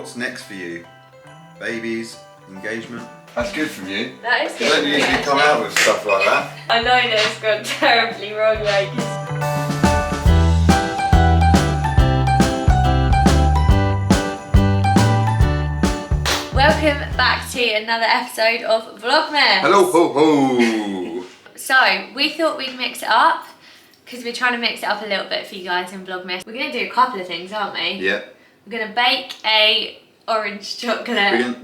What's next for you? Babies? Engagement? That's good from you. That is good. You don't usually come out with stuff like that. I know that it's gone terribly wrong, like. Welcome back to another episode of Vlogmas. Hello, ho, ho. So, we thought we'd mix it up because we're trying to mix it up a little bit for you guys in Vlogmas. We're going to do a couple of things, aren't we? Yeah. We're going to bake a orange chocolate. We're going to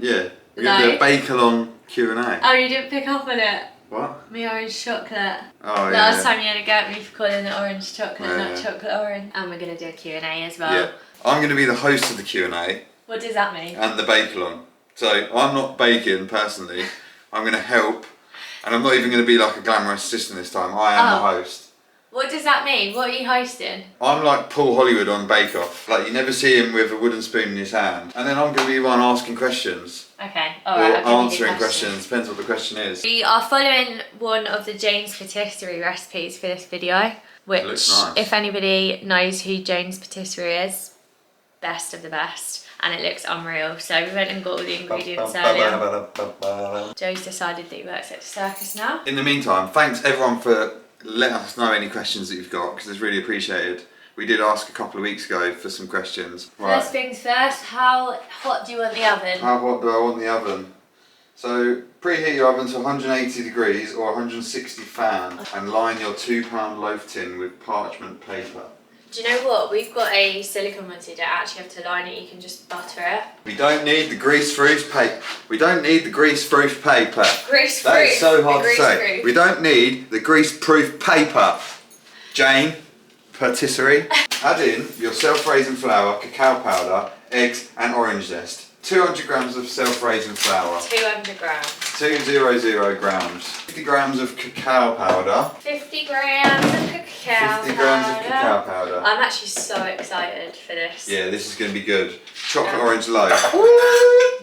do a bake-along Q&A. Oh, you didn't pick up on it? What? Me orange chocolate. Oh, yeah. Last time you had a go at me for calling it orange chocolate, not Yeah. chocolate orange. And we're going to do a Q&A as well. Yeah. I'm going to be the host of the Q&A. What does that mean? And the bake-along. So, I'm not baking, personally. I'm going to help. And I'm not even going to be like a glamorous assistant this time. I am the host. What does that mean? What are you hosting? I'm like Paul Hollywood on Bake Off. Like, you never see him with a wooden spoon in his hand. And then I'm going to be the one asking questions. Okay, Or alright. answering questions. Depends what the question is. We are following one of the Jane's Patisserie recipes for this video. Which, Looks nice. if anybody knows who Jane's Patisserie is, best of the best. And it looks unreal. So we went and got all the ingredients earlier. Joe's decided that he works at the circus now. In the meantime, thanks everyone for letting us know any questions that you've got, because it's really appreciated. We did ask a couple of weeks ago for some questions. First things first, how hot do you want the oven? How hot do I want the oven? So preheat your oven to 180 degrees or 160 fan and line your £2 loaf tin with parchment paper. Do you know what? We've got a silicone one, so you don't actually have to line it, you can just butter it. We don't need the grease-proof paper. We don't need the grease-proof paper. Grease-proof. That is so hard to say. Grease-proof. We don't need the grease-proof paper. Jane, patisserie. Add in your self-raising flour, cacao powder, eggs and orange zest. 200 grams of self-raising flour. 200 grams. 200 grams. 50 grams of cacao powder. 50 grams of cacao 50 grams of cacao powder. I'm actually so excited for this. Yeah, this is going to be good. Chocolate orange loaf.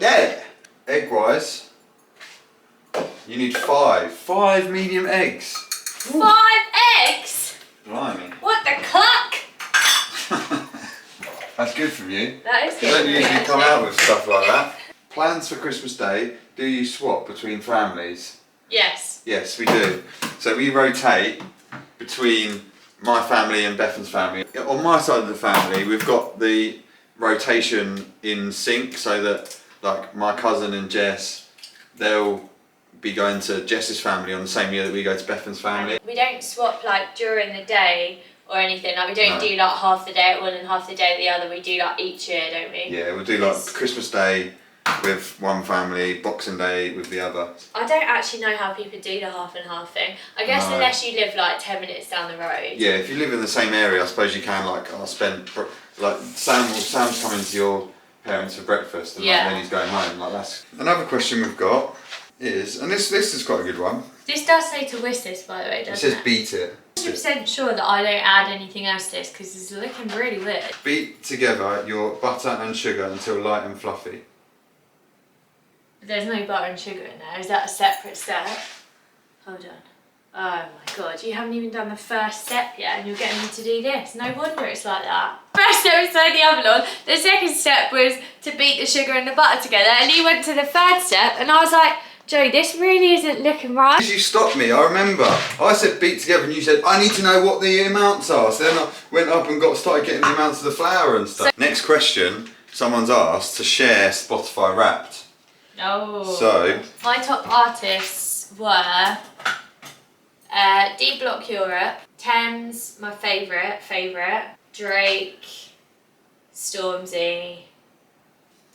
Yeah. Egg-wise, you need 5 medium eggs. 5 eggs? Blimey. What the cluck? That's good from you. That is good. You don't for me, usually come actually. out with stuff like that. Plans for Christmas Day, do you swap between families? Yes. Yes, we do. So we rotate between my family and Bethan's family. On my side of the family, we've got the rotation in sync, so that like my cousin and Jess, they'll be going to Jess's family on the same year that we go to Bethan's family. We don't swap like during the day or anything. Like we don't No. do like half the day at one and half the day at the other. We do like each year, don't we? Yeah, we'll do like Christmas Day with one family, Boxing Day with the other. I don't actually know how people do the half and half thing. I guess No. unless you live like 10 minutes down the road. Yeah, if you live in the same area, I suppose you can like spend like Sam's coming to your parents for breakfast and like, then he's going home. Like that's another question we've got is, and this is quite a good one. This does say to whisk this, by the way, doesn't It says beat it. 100% sure that I don't add anything else to this because it's looking really weird. Beat together your butter and sugar until light and fluffy. There's no butter and sugar in there. Is that a separate step? Hold on. Oh my god, you haven't even done the first step yet and you're getting me to do this. No wonder it's like that. First step was turn the oven on. The second step was to beat the sugar and the butter together, and he went to the third step and I was like, Joe, this really isn't looking right. You stopped me, I remember. I said beat together and you said, I need to know what the amounts are. So then I went up and started getting the amounts of the flour and stuff. Next question, someone's asked to share Spotify Wrapped. Oh. So, my top artists were D Block Europe, Thames, my favourite, Drake, Stormzy.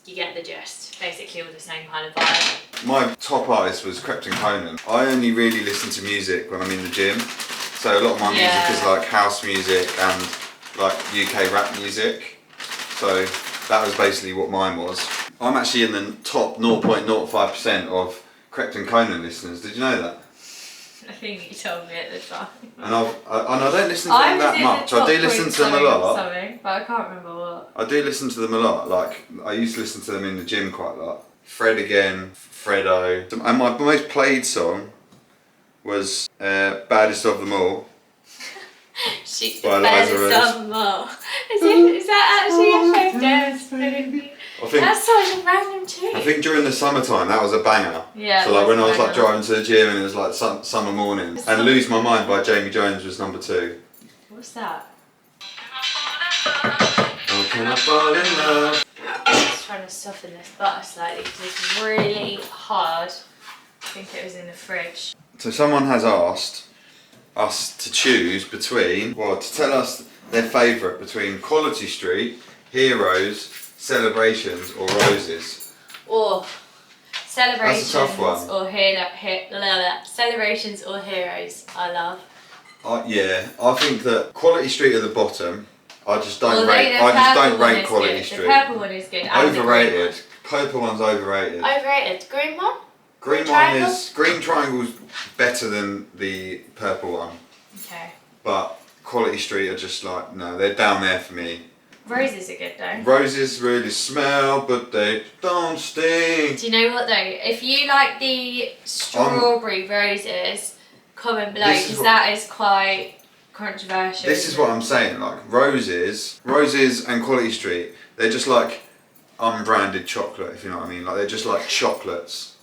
You get the gist. Basically all the same kind of vibe. my top artist was Krypton Conan. I only really listen to music when I'm in the gym. So a lot of my music is like house music and like UK rap music. So that was basically what mine was. I'm actually in the top 0.05% of Krypton Conan listeners. Did you know that? I think you told me at the time. And I don't listen to them that much. I do listen to them a lot. Something, but I can't remember what. I do listen to them a lot. Like I used to listen to them in the gym quite a lot. Fred again, Fredo. And my most played song was Baddest of Them All. She's the baddest of them all. Is that actually a fake dance? I think That's so think during the summertime that was a banger. Yeah. So like when I was like driving to the gym and it was like summer mornings. And Lose My Mind by Jamie Jones was number 2. What's that? How can I fall in love? I'm just trying to soften this butter slightly because it's really hard. I think it was in the fridge. So someone has asked us to choose between, well, to tell us their favourite between Quality Street, Heroes, Celebrations or Roses. Or Celebrations. That's a tough one. Or Celebrations or Heroes, I love. Yeah, I think that Quality Street at the bottom. I just don't Although rate. I just don't rate Quality good. Street. The purple one is good. And Overrated. Purple one's overrated. Overrated. Green one? Green triangle's better than the purple one. Okay. But Quality Street are just like, no, they're down there for me. Roses are good though. Roses really smell, but they don't stink. Do you know what though? If you like the strawberry roses, comment below because that is quite controversial. This is what I'm saying, like Roses and Quality Street, they're just like unbranded chocolate, if you know what I mean. Like they're just like chocolates.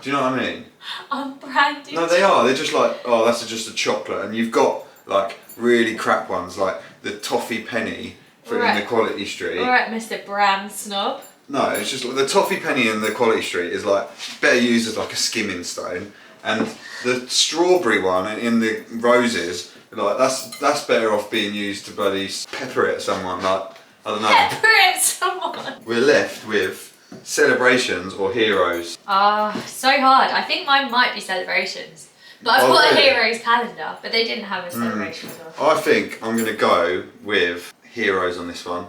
Do you know what I mean? Unbranded. No, they are. They're just like, oh, that's just a chocolate, and you've got like really crap ones like the toffee penny in the Quality Street. Alright, Mr. Brand Snob. No, it's just the toffee penny in the Quality Street is like better used as like a skimming stone, and the strawberry one in the Roses, like that's better off being used to bloody pepper it at someone. Like I don't know. Pepper it at someone. We're left with Celebrations or Heroes. So hard. I think mine might be Celebrations. But I've got a Heroes calendar, but they didn't have a Celebrations one. I think I'm going to go with Heroes on this one.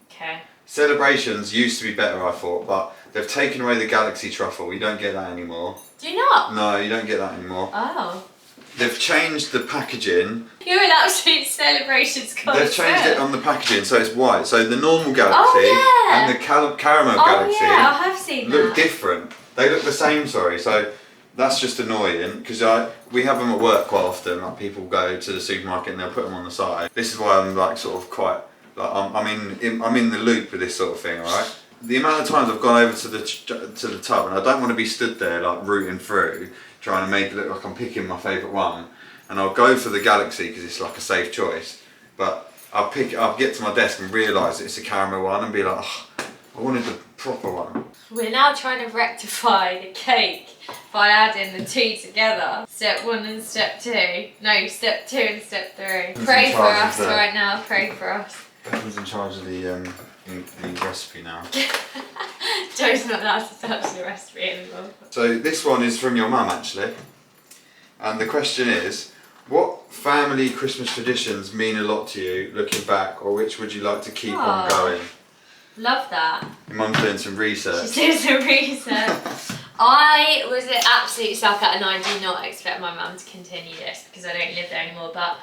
Okay. Celebrations used to be better, I thought, but they've taken away the Galaxy Truffle. You don't get that anymore. Do you not? No, you don't get that anymore. Oh. They've changed the packaging. You're an absolute Celebrations connoisseur. They've changed it on the packaging, so it's white. So the normal Galaxy and the caramel Galaxy I have seen look different. They look the same, sorry. So that's just annoying because we have them at work quite often. Like people go to the supermarket and they'll put them on the side. This is why I'm like sort of quite like I'm in the loop with this sort of thing, alright? The amount of times I've gone over to the tub and I don't want to be stood there like rooting through, trying to make it look like I'm picking my favourite one, and I'll go for the Galaxy because it's like a safe choice. But I'll get to my desk and realise it's a caramel one and be like, oh, I wanted the proper one. We're now trying to rectify the cake by adding the two together. Step 1 and step 2. No, step 2 and step 3. Pray for us right now, pray for us. Becky's in charge of the recipe now. Joe's not allowed to touch the recipe anymore. So this one is from your mum actually. And the question is, what family Christmas traditions mean a lot to you looking back, or which would you like to keep on going? Love that. Your mum's doing some research. She's doing some research. I was an absolute sucker and I do not expect my mum to continue this because I don't live there anymore, but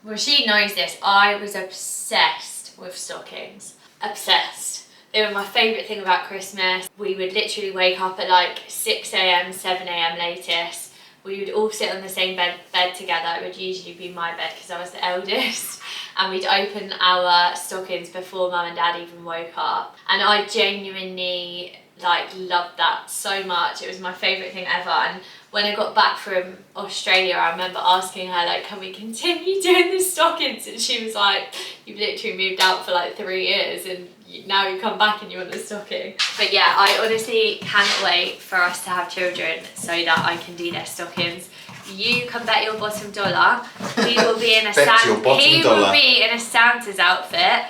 well, she knows this. I was obsessed with stockings. Obsessed. They were my favourite thing about Christmas. We would literally wake up at like 6 AM, 7 AM latest. We would all sit on the same bed together. It would usually be my bed because I was the eldest. And we'd open our stockings before mum and dad even woke up. And I genuinely loved that so much. It was my favourite thing ever. And when I got back from Australia, I remember asking her like, can we continue doing the stockings? And she was like, you've literally moved out for like 3 years and now you come back and you want a stocking. But yeah, I honestly can't wait for us to have children so that I can do their stockings. You can bet your bottom dollar he will be in a will be in a Santa's outfit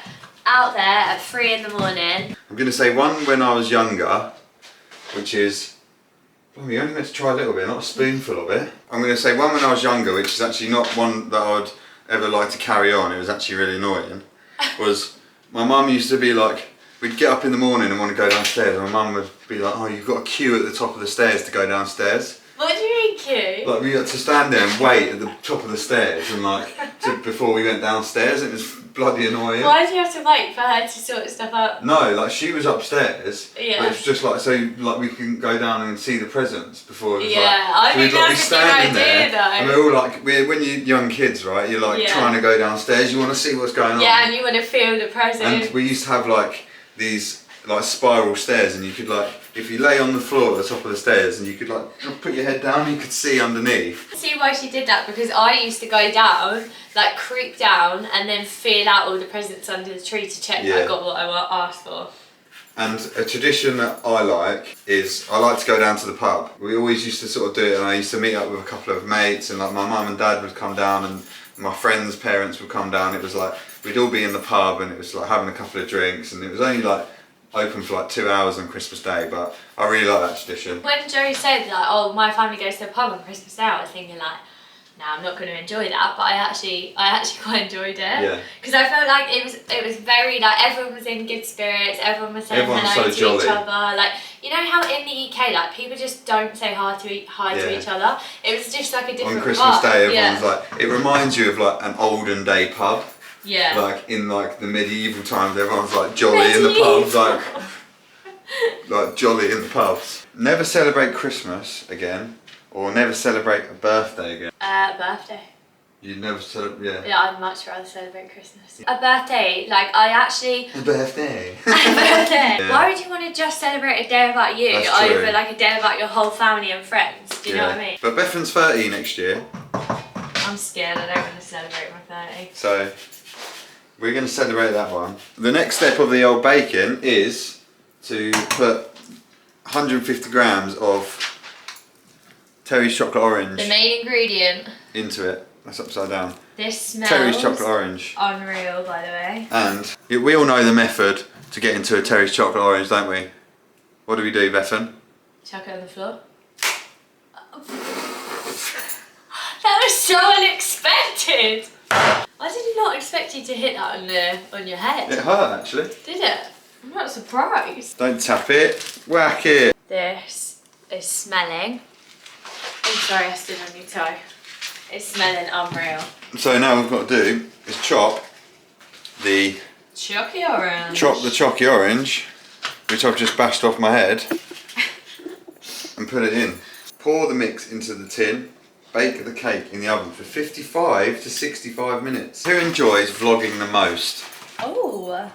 out there at 3 in the morning. I'm going to say one when I was younger, which is, well, you only meant to try a little bit, not a spoonful of it. I'm going to say one when I was younger, which is actually not one that I would ever like to carry on. It was actually really annoying. Was my mum used to be like, we'd get up in the morning and want to go downstairs, and my mum would be like, oh, you've got a queue at the top of the stairs to go downstairs. What do you mean queue? Like we had to stand there and wait at the top of the stairs and before we went downstairs. It was bloody annoying. Why did you have to wait for her to sort stuff out? No, like she was upstairs. Yeah. But it's just like so we can go down and see the presents before. It was I think that's a good idea though. And we're all like, when you're young kids, right? You're like trying to go downstairs. You want to see what's going on. Yeah, and you want to feel the presents. And we used to have like these like spiral stairs, and you could like if you lay on the floor at the top of the stairs and you could like put your head down, you could see underneath. See why she did that? Because I used to go down, like creep down, and then feel out all the presents under the tree to check that I got what I asked for. And a tradition that I like is I like to go down to the pub. We always used to sort of do it, and I used to meet up with a couple of mates, and like my mum and dad would come down, and my friends' parents would come down. It was like we'd all be in the pub, and it was like having a couple of drinks, and it was only like open for like 2 hours on Christmas Day, but I really like that tradition. When Joe said like, oh, my family goes to the pub on Christmas Day, I was thinking like, no, I'm not going to enjoy that, but I actually quite enjoyed it. Yeah. Because I felt like it was very like everyone was in good spirits, everyone was saying hello to jolly. each other. Like, you know how in the UK like people just don't say hi to each other. It was just like a different on Christmas Day, everyone's like, it reminds you of like an olden day pub. Yeah. Like in like the medieval times, everyone's like jolly in the pubs, like jolly in the pubs. Never celebrate Christmas again, or never celebrate a birthday again. Birthday. You never celebrate, yeah. Yeah, I'd much rather celebrate Christmas. A birthday, like I actually... A birthday. A birthday. Yeah. Why would you want to just celebrate a day about you over like a day about your whole family and friends? Do you know what I mean? But Bethan's 30 next year. I'm scared, I don't want to celebrate my 30. So, we're going to celebrate that one. The next step of the old baking is to put 150 grams of Terry's chocolate orange. The main ingredient. Into it. That's upside down. This smells Terry's chocolate orange. Unreal, by the way. And we all know the method to get into a Terry's chocolate orange, don't we? What do we do, Bethan? Chuck it on the floor. That was so unexpected. I did not expect you to hit that on your head. It hurt, actually. Did it? I'm not surprised. Don't tap it. Whack it. This is smelling. I'm sorry, I stood on your toe. It's smelling unreal. So now what we've got to do is chop the chocky orange, which I've just bashed off my head, and put it in. Pour the mix into the tin. Bake the cake in the oven for 55 to 65 minutes. Who enjoys vlogging the most? Oh, I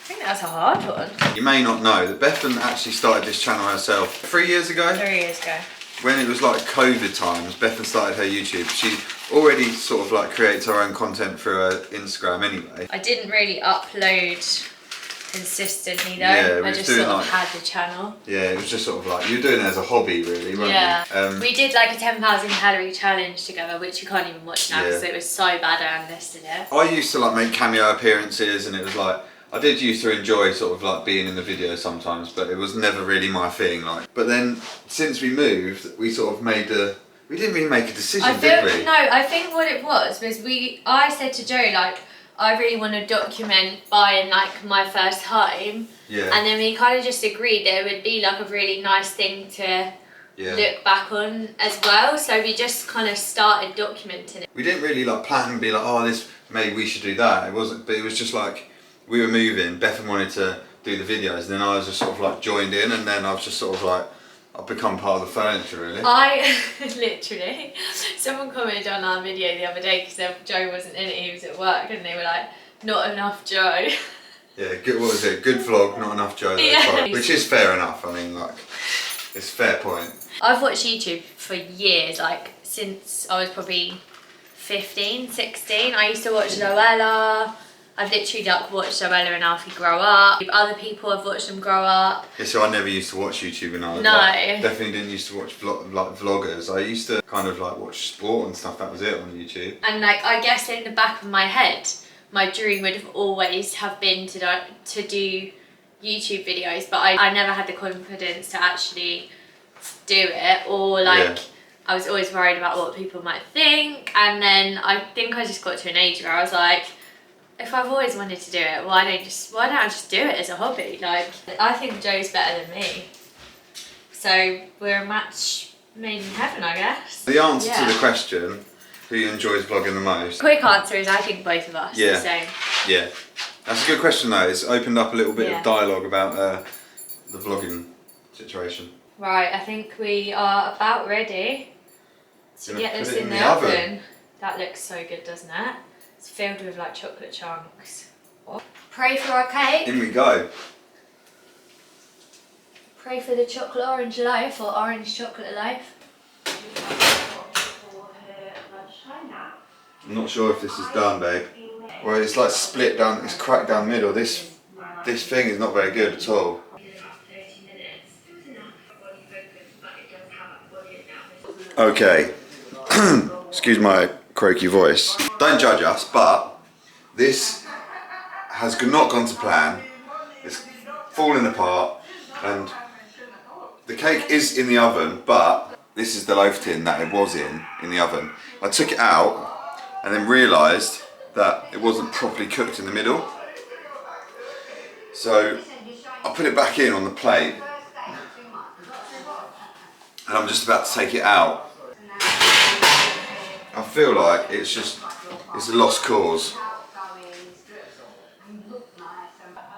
think that's a hard one. You may not know that Bethan actually started this channel herself 3 years ago. 3 years ago. When it was like COVID times, Bethan started her YouTube. She already sort of like creates her own content through her Instagram anyway. I didn't really upload consistently though. Yeah, I just sort of had the channel. Yeah, it was just sort of like, you were doing it as a hobby really, weren't you? We did like a 10,000 calorie challenge together, which you can't even watch now because it was so bad I unlisted it. I used to like make cameo appearances, and it was like, I did used to enjoy sort of like being in the video sometimes, but it was never really my thing. Like, but then since we moved, we sort of we didn't really make a decision, did we? No, I think what it was I said to Joe like, I really want to document buying like my first home. Yeah. And then we kind of just agreed that it would be like a really nice thing to look back on as well. So we just kind of started documenting it. We didn't really like plan and be like, oh, this maybe we should do that. It wasn't, but it was just like we were moving. Bethan wanted to do the videos, and then I was just sort of like joined in, and then I was just sort of like, I've become part of the furniture really. I literally, someone commented on our video the other day because Joe wasn't in it, he was at work, and they were like, not enough Joe. Yeah, good, what was it? Good vlog, not enough Joe. Yeah. Which is fair enough. I mean, like, it's a fair point. I've watched YouTube for years, like since I was probably 15, 16. I used to watch Zoella. I've literally like watched Zoella and Alfie grow up. Other people I've watched them grow up. Yeah, so I never used to watch YouTube and I definitely didn't used to watch vloggers. I used to kind of like watch sport and stuff, that was it on YouTube. And like, I guess in the back of my head, my dream would have always have been to do YouTube videos, but I never had the confidence to actually do it, or like, I was always worried about what people might think. And then I think I just got to an age where I was like, if I've always wanted to do it, why don't I just do it as a hobby? Like, I think Joe's better than me. So we're a match made in heaven, I guess. The answer to the question, who enjoys vlogging the most? Quick answer is I think both of us the same. Yeah. That's a good question though. It's opened up a little bit of dialogue about the vlogging situation. Right, I think we are about ready to get this in the oven. That looks so good, doesn't it? It's filled with like chocolate chunks. Pray for our cake. In we go. Ready for the chocolate orange loaf or orange chocolate loaf? I'm not sure if this is done, babe. Well, it's like split down, it's cracked down the middle. This thing is not very good at all. Okay, excuse my croaky voice. Don't judge us, but this has not gone to plan. It's fallen apart, and the cake is in the oven, but this is the loaf tin that it was in the oven. I took it out and then realised that it wasn't properly cooked in the middle. So I put it back in on the plate, and I'm just about to take it out. I feel like it's a lost cause.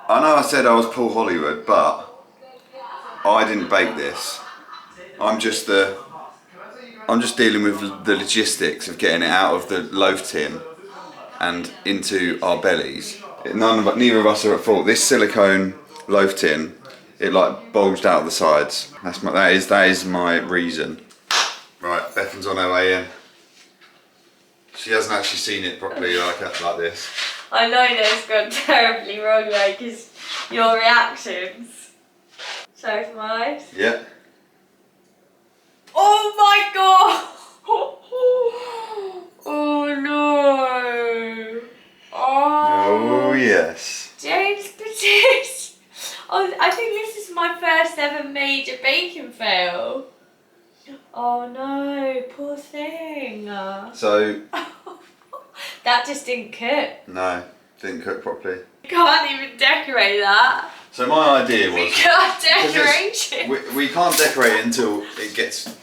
I know I said I was Paul Hollywood, but I didn't bake this. I'm just dealing with the logistics of getting it out of the loaf tin and into our bellies. Neither of us are at fault. This silicone loaf tin, it like bulged out the sides. That is my reason. Right, Bethan's on her way in. She hasn't actually seen it properly like this. I know that's gone terribly wrong, like, because your reactions. Show for my eyes. Yeah. Oh my god! Oh no! Oh yes. James Pettis! Oh, I think this is my first ever major baking fail. Oh no, poor thing. So. That just didn't cook. No, didn't cook properly. You can't even decorate that. So my idea was we can't decorate it. We can't decorate it until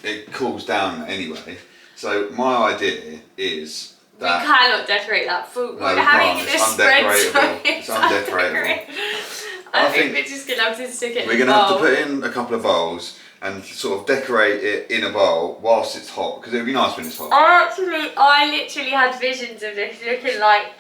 it cools down anyway. So my idea is that we cannot decorate that fruit. No, we having can't. this It's spread, undecoratable. so It's undecoratable. I think we're just gonna have to stick it in we're a gonna have to bowl. put in a couple of bowls and sort of decorate it in a bowl whilst it's hot, because it would be nice when it's hot. I literally had visions of this looking like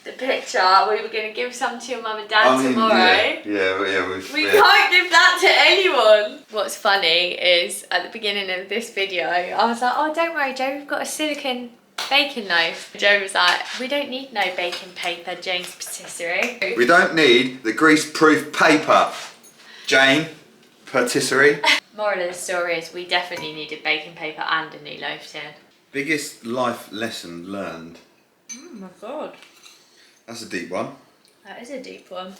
the picture. We were going to give some to your mum and dad tomorrow. We can't give that to anyone. What's funny is at the beginning of this video, I was like, oh, don't worry, Joe, we've got a silicone baking knife. Joe was like, we don't need no baking paper, Jane's patisserie. We don't need the grease-proof paper, Jane Patisserie. Moral of the story is we definitely needed baking paper and a new loaf tin. Biggest life lesson learned. Oh my god. That's a deep one. That is a deep one.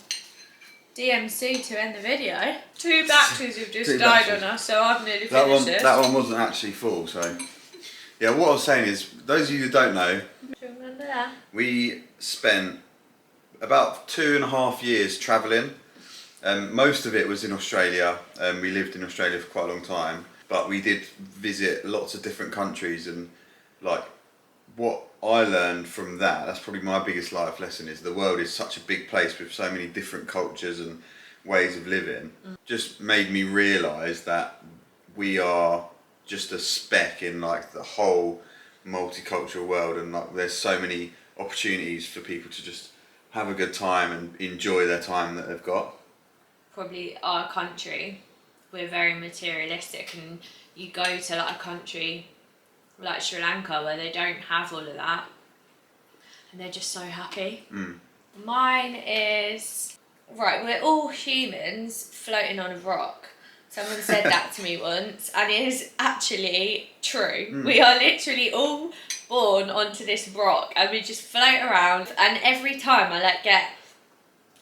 DMC to end the video. 2 batteries have just died on us, so I've nearly finished this. That one wasn't actually full, so. Yeah, what I was saying is, those of you who don't know, Do you remember that? we spent about 2.5 years travelling. Most of it was in Australia. We lived in Australia for quite a long time, but we did visit lots of different countries, and like what I learned from that's probably my biggest life lesson, is the world is such a big place with so many different cultures and ways of living. Just made me realise that we are just a speck in like the whole multicultural world, and like there's so many opportunities for people to just have a good time and enjoy their time that they've got. Probably our country, we're very materialistic, and you go to like a country like Sri Lanka where they don't have all of that and they're just so happy. Mine is, right, we're all humans floating on a rock. Someone said that to me once, and it is actually true. We are literally all born onto this rock and we just float around, and every time I like get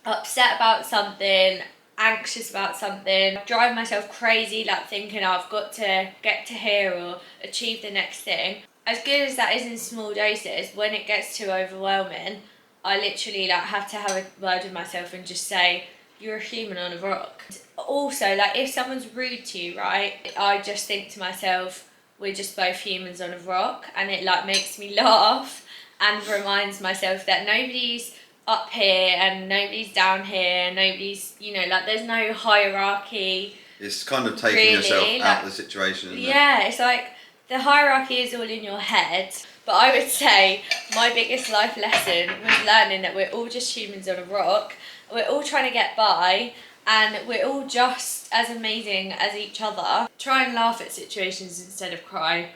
upset about something, anxious about something, drive myself crazy like thinking I've got to get to here or achieve the next thing. As good as that is in small doses, when it gets too overwhelming, I literally like have to have a word with myself and just say, you're a human on a rock. Also, like if someone's rude to you, right, I just think to myself, we're just both humans on a rock, and it like makes me laugh and reminds myself that nobody's up here and nobody's down here, nobody's, you know, like there's no hierarchy. It's kind of taking really, yourself like, out of the situation, isn't it? Yeah, it's like the hierarchy is all in your head. But I would say my biggest life lesson was learning that we're all just humans on a rock. We're all trying to get by, and we're all just as amazing as each other. Try and laugh at situations instead of cry,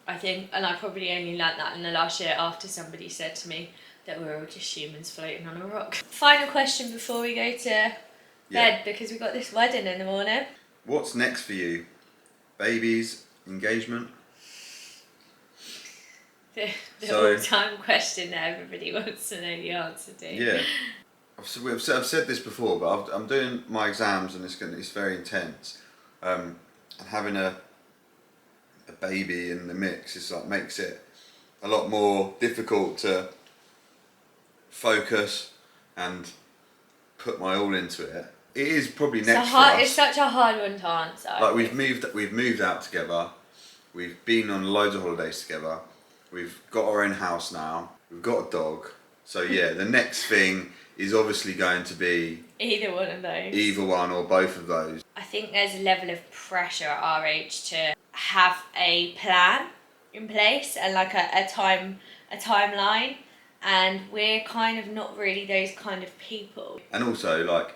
I think. And I probably only learnt that in the last year after somebody said to me that we're all just humans floating on a rock. Final question before we go to bed, because we've got this wedding in the morning. What's next for you? Babies, engagement? The all-time question that everybody wants to know the answer to. Yeah. I've said this before, but I'm doing my exams and it's very intense. And having a baby in the mix is like makes it a lot more difficult to focus and put my all into it. It is probably next for us. It's such a hard one to answer. Like we've moved out together. We've been on loads of holidays together. We've got our own house now. We've got a dog. So yeah, the next thing is obviously going to be either one of those. Either one or both of those. I think there's a level of pressure at our age to have a plan in place and like a timeline, and we're kind of not really those kind of people. And also like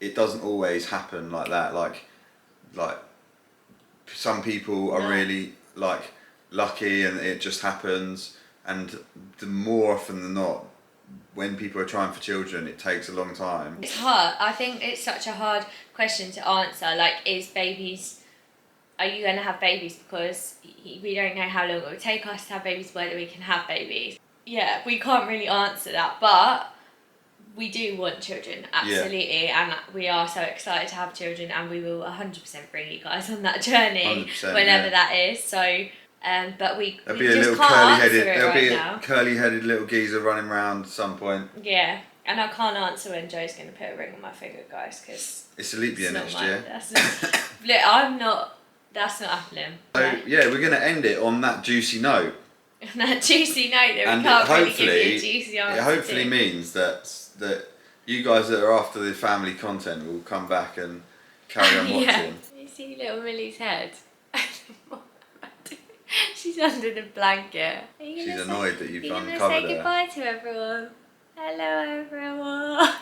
it doesn't always happen like that. Like some people are really like lucky and it just happens, and the more often than not when people are trying for children it takes a long time. It's hard. I think it's such a hard question to answer. Like, are you going to have babies? Because we don't know how long it will take us to have babies, whether we can have babies. Yeah, we can't really answer that, but we do want children, absolutely, and we are so excited to have children, and we will 100% bring you guys on that journey whenever that is. So, but we just can't answer it right now. A curly-headed little geezer running around at some point. Yeah, and I can't answer when Joe's going to put a ring on my finger, guys, because it's a leap year next year. That's not happening. So yeah, we're going to end it on that juicy note. On that juicy note that we can't really give you a juicy answer. It hopefully means that you guys that are after the family content will come back and carry on watching. You see little Millie's head? She's under the blanket. She's annoyed that you've uncovered her. You're going to say goodbye to everyone. Hello everyone.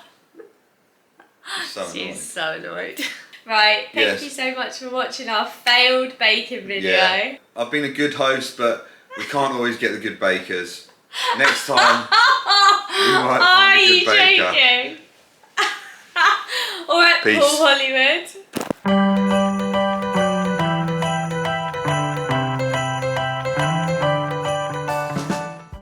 She's so annoyed. Right, thank you so much for watching our failed bacon video. Yeah. I've been a good host, but we can't always get the good bakers. Next time, we might find a good baker. Are you joking? Alright, Paul Hollywood.